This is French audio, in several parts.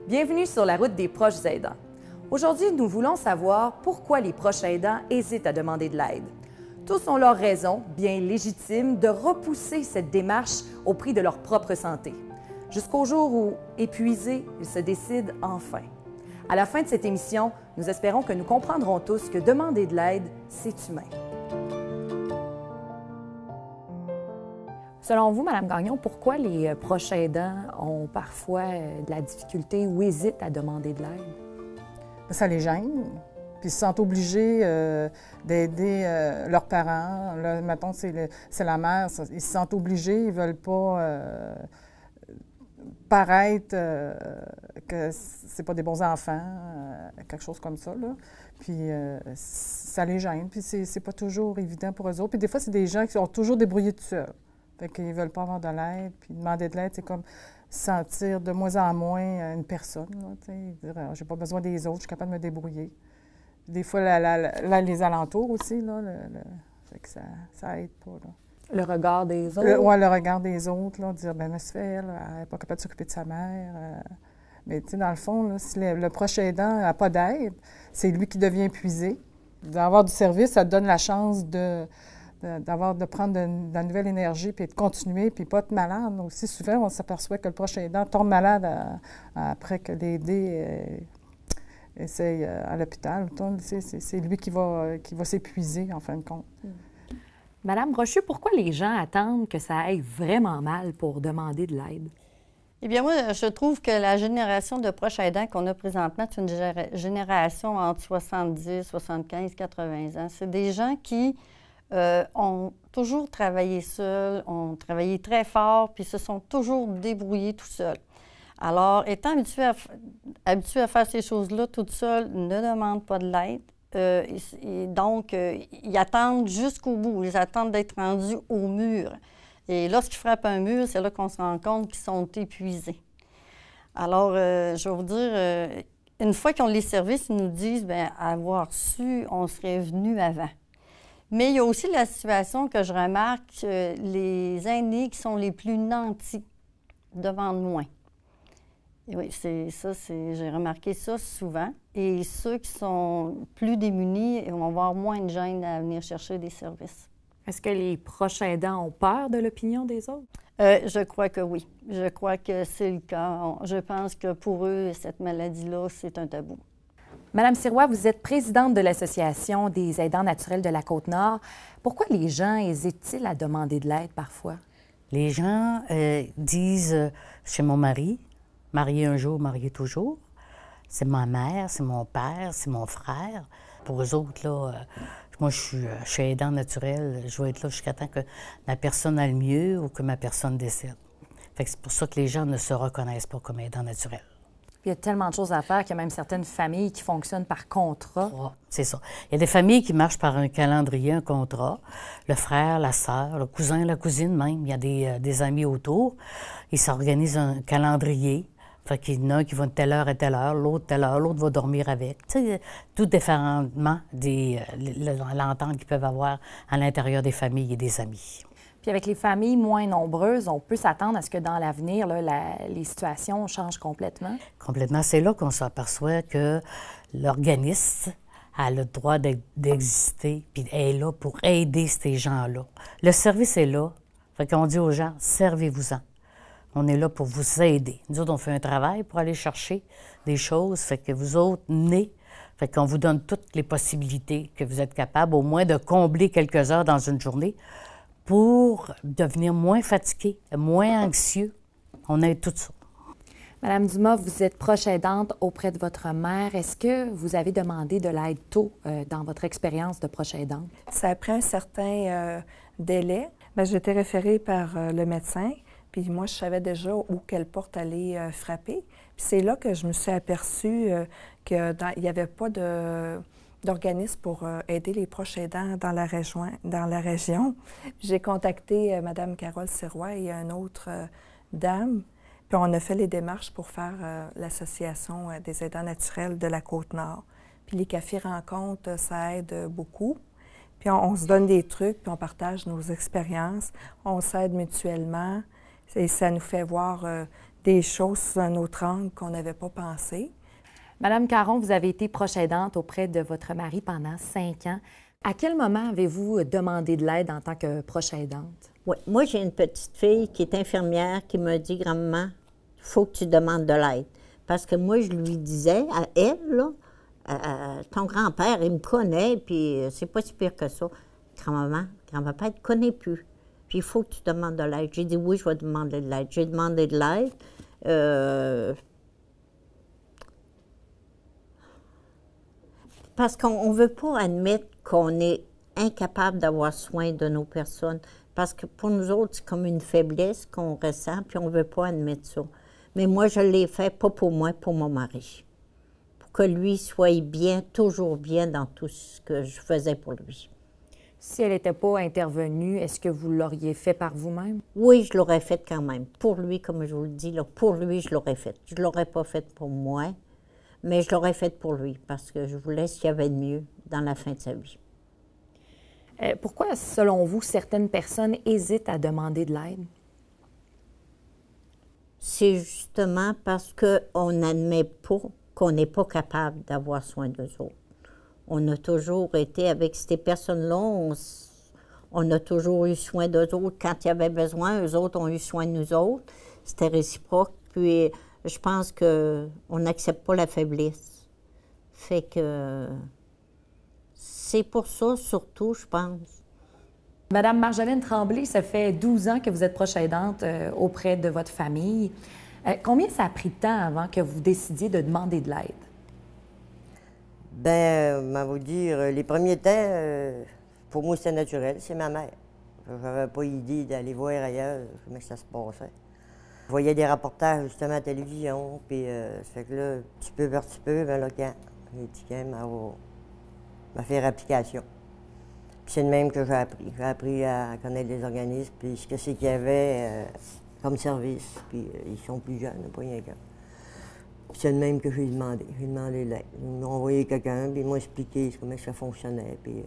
Bienvenue sur la route des proches aidants. Aujourd'hui, nous voulons savoir pourquoi les proches aidants hésitent à demander de l'aide. Tous ont leurs raisons, bien légitimes, de repousser cette démarche au prix de leur propre santé. Jusqu'au jour où, épuisés, ils se décident enfin. À la fin de cette émission, nous espérons que nous comprendrons tous que demander de l'aide, c'est humain. Selon vous, Mme Gagnon, pourquoi les proches aidants ont parfois de la difficulté ou hésitent à demander de l'aide? Ça les gêne, puis ils se sentent obligés d'aider leurs parents. Là, mettons, c'est la mère, ils se sentent obligés, ils ne veulent pas paraître que c'est pas des bons enfants, quelque chose comme ça, là. Puis ça les gêne, puis c'est pas toujours évident pour eux autres. Puis des fois, c'est des gens qui sont toujours débrouillés tout seuls. Fait qu'ils ne veulent pas avoir de l'aide. Puis demander de l'aide, c'est comme sentir de moins en moins une personne. Dire, j'ai pas besoin des autres, je suis capable de me débrouiller. Des fois, les alentours aussi, là, fait que ça aide pas. Là. Le regard des autres? Oui, le regard des autres, là, dire, ben, monsieur, elle n'est pas capable de s'occuper de sa mère. Mais, tu sais, dans le fond, là, si le proche aidant n'a pas d'aide, c'est lui qui devient épuisé. D'avoir du service, ça te donne la chance de prendre de la nouvelle énergie, puis de continuer, puis pas être malade. Aussi souvent, on s'aperçoit que le proche aidant tombe malade après que l'aider essaye à l'hôpital. C'est lui qui va s'épuiser, en fin de compte. Madame Brochu, pourquoi les gens attendent que ça aille vraiment mal pour demander de l'aide? Eh bien, moi, je trouve que la génération de proches aidants qu'on a présentement, c'est une génération entre 70, 75, 80 ans. C'est des gens qui ont toujours travaillé seuls, ont travaillé très fort, puis se sont toujours débrouillés tout seuls. Alors, étant habitués à faire ces choses-là toute seule, ne demandent pas de l'aide. Donc, ils attendent jusqu'au bout. Ils attendent d'être rendus au mur. Et lorsqu'ils frappent un mur, c'est là qu'on se rend compte qu'ils sont épuisés. Alors, je vais vous dire, une fois qu'ils ont les services, ils nous disent, bien, avoir su, on serait venu avant. Mais il y a aussi la situation que je remarque, les aînés qui sont les plus nantis demandent moins. Et oui, j'ai remarqué ça souvent. Et ceux qui sont plus démunis vont avoir moins de gêne à venir chercher des services. Est-ce que les proches aidants ont peur de l'opinion des autres? Je crois que oui. Je crois que c'est le cas. Je pense que pour eux, cette maladie-là, c'est un tabou. Madame Sirois, vous êtes présidente de l'Association des aidants naturels de la Côte-Nord. Pourquoi les gens hésitent-ils à demander de l'aide parfois? Les gens disent chez mon mari, marié un jour, marié toujours. C'est ma mère, c'est mon père, c'est mon frère. Pour eux autres, là, moi, je suis aidant naturel. Je vais être là jusqu'à temps que la personne aille mieux ou que ma personne décède. Fait que c'est pour ça que les gens ne se reconnaissent pas comme aidant naturel. Il y a tellement de choses à faire qu'il y a même certaines familles qui fonctionnent par contrat. Oh, c'est ça. Il y a des familles qui marchent par un calendrier, un contrat. Le frère, la sœur, le cousin, la cousine même. Il y a des amis autour. Ils s'organisent un calendrier. Fait qu'il y en a un qui va de telle heure à telle heure, l'autre telle heure, l'autre va dormir avec. Tu sais, tout différemment de l'entente qu'ils peuvent avoir à l'intérieur des familles et des amis. Puis avec les familles moins nombreuses, on peut s'attendre à ce que dans l'avenir, les situations changent complètement? Complètement. C'est là qu'on s'aperçoit que l'organisme a le droit d'exister puis est là pour aider ces gens-là. Le service est là. Fait qu'on dit aux gens, servez-vous-en. On est là pour vous aider. Nous autres, on fait un travail pour aller chercher des choses. Fait que vous autres, fait qu'on vous donne toutes les possibilités que vous êtes capables, au moins de combler quelques heures dans une journée pour devenir moins fatigué, moins anxieux. On aide tout ça. Madame Dumas, vous êtes proche aidante auprès de votre mère. Est-ce que vous avez demandé de l'aide tôt dans votre expérience de proche aidante? Ça a pris un certain délai. Bien, j'ai été référée par le médecin. Puis moi, je savais déjà où quelle porte aller frapper. Puis c'est là que je me suis aperçue qu'il n'y avait pas d'organisme pour aider les proches aidants dans la région. J'ai contacté Mme Carole Sirois et une autre dame. Puis on a fait les démarches pour faire l'Association des aidants naturels de la Côte-Nord. Puis les cafés rencontres, ça aide beaucoup. Puis on se donne des trucs, puis on partage nos expériences. On s'aide mutuellement. Et ça nous fait voir des choses sous un autre angle qu'on n'avait pas pensé. Madame Caron, vous avez été proche aidante auprès de votre mari pendant 5 ans. À quel moment avez-vous demandé de l'aide en tant que proche aidante? Oui, moi, j'ai une petite fille qui est infirmière qui m'a dit, grand-maman, il faut que tu demandes de l'aide. Parce que moi, je lui disais à elle, là, ton grand-père, il me connaît, puis c'est pas si pire que ça. Grand-maman, grand-papa, il te connaît plus. Puis il faut que tu demandes de l'aide. J'ai dit, oui, je vais demander de l'aide. J'ai demandé de l'aide. Parce qu'on ne veut pas admettre qu'on est incapable d'avoir soin de nos personnes. Parce que pour nous autres, c'est comme une faiblesse qu'on ressent, puis on ne veut pas admettre ça. Mais moi, je l'ai fait, pas pour moi, pour mon mari. Pour que lui soit bien, toujours bien dans tout ce que je faisais pour lui. Si elle n'était pas intervenue, est-ce que vous l'auriez fait par vous-même? Oui, je l'aurais fait quand même. Pour lui, comme je vous le dis, là, pour lui, je l'aurais fait. Je ne l'aurais pas fait pour moi, mais je l'aurais fait pour lui, parce que je voulais ce qu'il y avait de mieux dans la fin de sa vie. Pourquoi, selon vous, certaines personnes hésitent à demander de l'aide? C'est justement parce qu'on n'admet pas qu'on n'est pas capable d'avoir soin d'eux autres. On a toujours été avec ces personnes-là, on a toujours eu soin d'eux autres. Quand il y avait besoin, eux autres ont eu soin de nous autres. C'était réciproque. Puis, je pense qu'on n'accepte pas la faiblesse. Fait que c'est pour ça, surtout, je pense. Madame Marjolaine Tremblay, ça fait 12 ans que vous êtes proche aidante auprès de votre famille. Combien ça a pris de temps avant que vous décidiez de demander de l'aide? Bien, je vais vous dire, les premiers temps, pour moi, c'était naturel. C'est ma mère. Je n'avais pas idée d'aller voir ailleurs comment ça se passait. Je voyais des reportages, justement, à la télévision, puis ça fait que là, petit peu par petit peu, bien là, quand j'ai dit qu'elle m'a fait application. Puis c'est le même que j'ai appris. J'ai appris à connaître les organismes, puis ce que c'est qu'il y avait comme service, puis ils sont plus jeunes, pas rien qu'un. Puis c'est le même que j'ai demandé. J'ai demandé de l'aide. Ils m'ont envoyé quelqu'un, puis ils m'ont expliqué comment ça fonctionnait, puis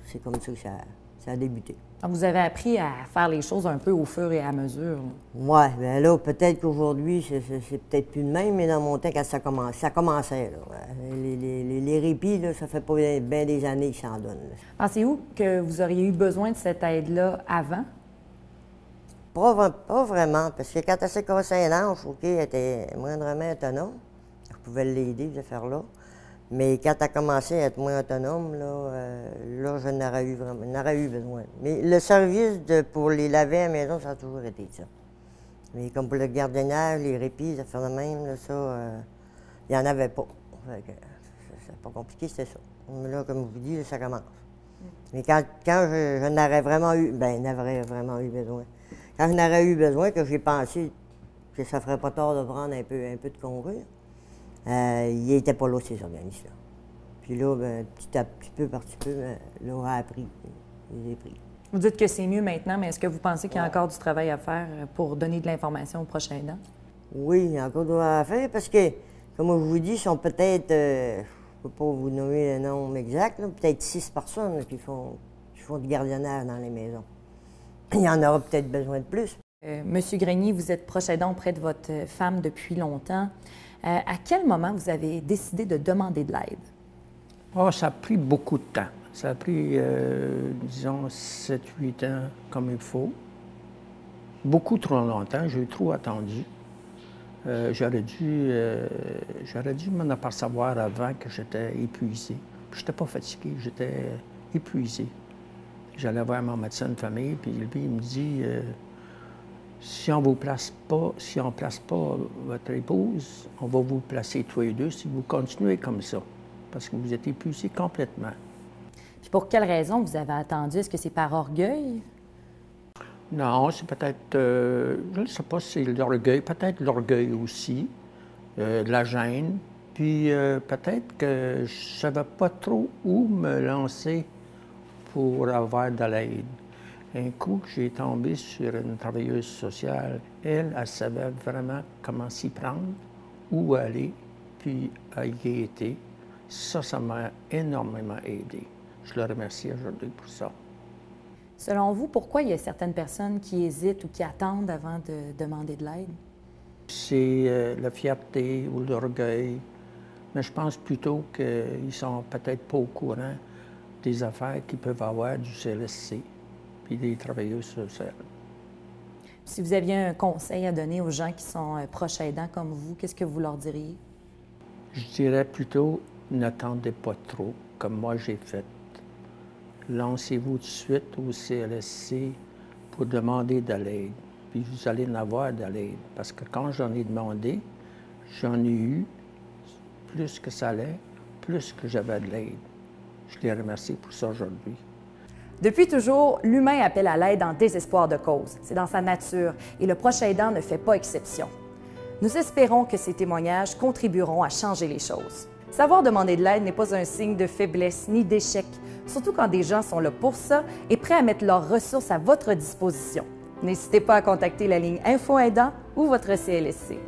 c'est comme ça que ça a débuté. Donc, vous avez appris à faire les choses un peu au fur et à mesure. Oui, bien là, peut-être qu'aujourd'hui, c'est peut-être plus de même, mais dans mon temps, quand ça commençait. Là. Les répits, là, ça fait pas bien des années qu'ils s'en donnent. Pensez-vous que vous auriez eu besoin de cette aide-là avant? Pas vraiment, parce que quand elle s'est cassée un ange, OK, elle était moindrement autonome. Je pouvais l'aider, cette affaire-là. Mais quand elle a commencé à être moins autonome, là j'en aurais eu besoin. Mais le service pour les laver à la maison, ça a toujours été ça. Mais comme pour le gardiennage, les répits, ça fait de même, là, ça, il n'y en avait pas. C'est pas compliqué, c'était ça. Mais là, comme je vous dis, là, ça commence. Mais quand je n'aurais vraiment eu, vraiment eu besoin. Quand je n'aurais eu besoin, que j'ai pensé que ça ferait pas tard de prendre un peu de congrue, il n'était pas là, ces organismes-là. Puis là, petit peu par petit peu, là, on a appris. Je les ai pris. Vous dites que c'est mieux maintenant, mais est-ce que vous pensez qu'il y a encore du travail à faire pour donner de l'information aux proches aidants? Oui, il y a encore du travail à faire parce que, comme je vous dis, ils sont peut-être, je ne peux pas vous nommer le nombre exact, peut-être 6 personnes là, qui font du gardiennage dans les maisons. Il y en aura peut-être besoin de plus. Monsieur Grenier, vous êtes proche aidant auprès de votre femme depuis longtemps. À quel moment vous avez décidé de demander de l'aide? Oh, ça a pris beaucoup de temps. Ça a pris, disons, 7-8 ans comme il faut. Beaucoup trop longtemps. J'ai trop attendu. J'aurais dû m'en apercevoir avant que j'étais épuisé. Je n'étais pas fatigué, j'étais épuisé. J'allais voir mon médecin de famille, puis lui, il me dit si on ne place pas votre épouse, on va vous placer tous les deux si vous continuez comme ça, parce que vous êtes épuisé complètement. Puis pour quelle raison vous avez attendu? Est-ce que c'est par orgueil? Non, c'est peut-être, je ne sais pas si c'est l'orgueil, peut-être l'orgueil aussi, de la gêne, puis peut-être que je ne savais pas trop où me lancer pour avoir de l'aide. Un coup, j'ai tombé sur une travailleuse sociale. Elle savait vraiment comment s'y prendre, où aller, puis elle y était. Ça m'a énormément aidé. Je le remercie aujourd'hui pour ça. Selon vous, pourquoi il y a certaines personnes qui hésitent ou qui attendent avant de demander de l'aide? c'est la fierté ou l'orgueil. Mais je pense plutôt qu'ils sont peut-être pas au courant des affaires qu'ils peuvent avoir du CLSC puis des travailleurs sociaux. Si vous aviez un conseil à donner aux gens qui sont proches aidants comme vous, qu'est-ce que vous leur diriez? Je dirais plutôt, n'attendez pas trop, comme moi j'ai fait. Lancez-vous tout de suite au CLSC pour demander de l'aide. Puis vous allez en avoir de l'aide. Parce que quand j'en ai demandé, j'en ai eu plus que ça allait, plus que j'avais de l'aide. Je les remercie pour ça aujourd'hui. Depuis toujours, l'humain appelle à l'aide en désespoir de cause. C'est dans sa nature et le proche aidant ne fait pas exception. Nous espérons que ces témoignages contribueront à changer les choses. Savoir demander de l'aide n'est pas un signe de faiblesse ni d'échec, surtout quand des gens sont là pour ça et prêts à mettre leurs ressources à votre disposition. N'hésitez pas à contacter la ligne Info Aidant ou votre CLSC.